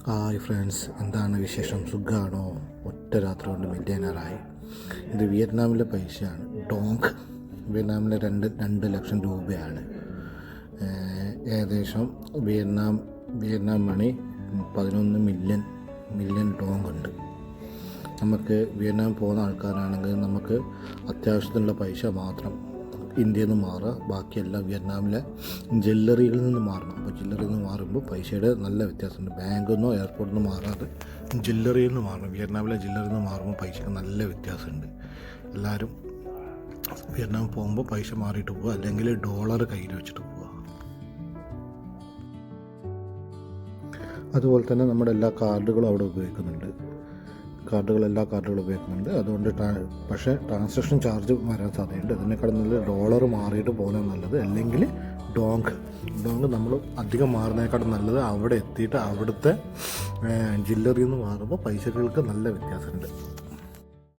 Hi friends, എന്താണ് വിശേഷം? സുഖമാണോ? ഒറ്റ രാത്രി കൊണ്ട് മില്യനറായി. ഇത് വിയറ്റ്നാമിലെ പൈസയാണ്. ഡോങ് വിയറ്റ്നാമിലെ 2 ലക്ഷം രൂപയാണ്. ഏകദേശം വിയറ്റ്നാം മണി 11 മില്യൺ ഡോങ് ഉണ്ട്. നമുക്ക് വിയറ്റ്നാം പോകുന്ന ആൾക്കാരാണെങ്കിൽ നമുക്ക് അത്യാവശ്യത്തിനുള്ള പൈസ മാത്രം ഇന്ത്യയിൽ നിന്ന് മാറുക, ബാക്കിയെല്ലാം വിയറ്റ്നാമിലെ ജ്വല്ലറിയിൽ നിന്ന് മാറണം. അപ്പോൾ ജ്വല്ലറിയിൽ നിന്ന് മാറുമ്പോൾ പൈസയുടെ നല്ല വ്യത്യാസമുണ്ട്. ബാങ്കിൽ നിന്നോ എയർപോർട്ടിൽ നിന്ന് മാറാതെ ജ്വല്ലറിയിൽ നിന്ന് മാറണം. വിയറ്റ്നാമിലെ ജ്വല്ലറിയിൽ നിന്ന് മാറുമ്പോൾ പൈസയ്ക്ക് നല്ല വ്യത്യാസമുണ്ട്. എല്ലാവരും വിയറ്റ്നാം പോകുമ്പോൾ പൈസ മാറിയിട്ട് പോവുക, അല്ലെങ്കിൽ ഡോളർ കയ്യിൽ വെച്ചിട്ട് പോവുക. അതുപോലെ തന്നെ നമ്മുടെ എല്ലാ കാർഡുകളും അവിടെ ഉപയോഗിക്കുന്നുണ്ട്. എല്ലാ കാർഡുകളും ഉപയോഗിക്കുന്നുണ്ട്. അതുകൊണ്ട് പക്ഷേ ട്രാൻസാക്ഷൻ ചാർജ് വരാൻ സാധ്യതയുണ്ട്. അതിനേക്കാളും നല്ല ഡോളർ മാറിയിട്ട് പോകുന്നത് നല്ലത്. അല്ലെങ്കിൽ ഡോങ് നമ്മൾ അധികം മാറുന്നതിനേക്കാളും നല്ലത് അവിടെ എത്തിയിട്ട് അവിടുത്തെ ജ്വല്ലറിയിൽ നിന്ന് മാറുമ്പോൾ പൈസകൾക്ക് നല്ല വ്യത്യാസമുണ്ട്.